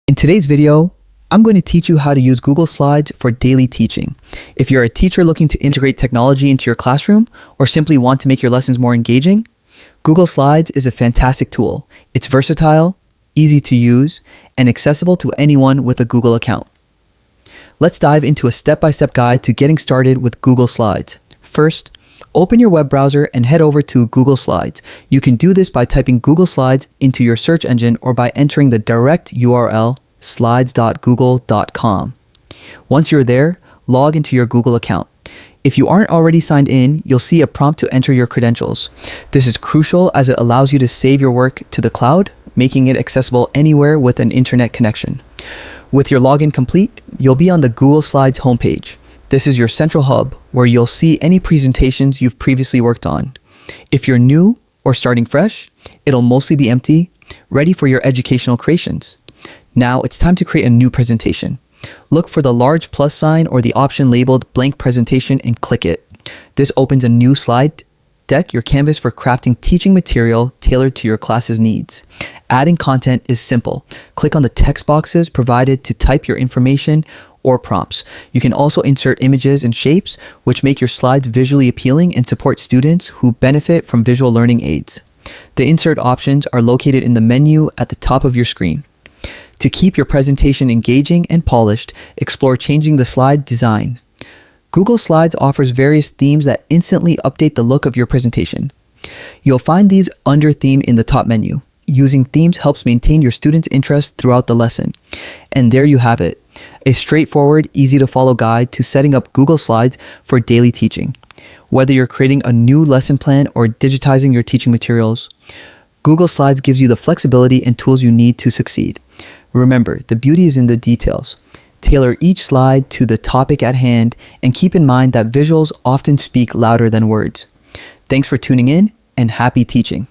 In today's video, I'm going to teach you how to use Google Slides for daily teaching. If you're a teacher looking to integrate technology into your classroom or simply want to make your lessons more engaging, Google Slides is a fantastic tool. It's versatile, easy to use, and accessible to anyone with a Google account. Let's dive into a step-by-step guide to getting started with Google Slides. First, open your web browser and head over to Google Slides. You can do this by typing Google Slides into your search engine or by entering the direct URL slides.google.com. Once you're there, log into your Google account. If you aren't already signed in, you'll see a prompt to enter your credentials. This is crucial as it allows you to save your work to the cloud, making it accessible anywhere with an internet connection. With your login complete, you'll be on the Google Slides homepage. This is your central hub where you'll see any presentations you've previously worked on. If you're new or starting fresh, it'll mostly be empty, ready for your educational creations. Now it's time to create a new presentation. Look for the large plus sign or the option labeled blank presentation and click it. This opens a new slide deck, your canvas for crafting teaching material tailored to your class's needs. Adding content is simple. Click on the text boxes provided to type your information or prompts. You can also insert images and shapes, which make your slides visually appealing and support students who benefit from visual learning aids. The insert options are located in the menu at the top of your screen. To keep your presentation engaging and polished, explore changing the slide design. Google Slides offers various themes that instantly update the look of your presentation. You'll find these under theme in the top menu. Using themes helps maintain your students' interest throughout the lesson. And there you have it, a straightforward, easy to follow guide to setting up Google Slides for daily teaching. Whether you're creating a new lesson plan or digitizing your teaching materials, Google Slides gives you the flexibility and tools you need to succeed. Remember, the beauty is in the details. Tailor each slide to the topic at hand and keep in mind that visuals often speak louder than words. Thanks for tuning in and happy teaching.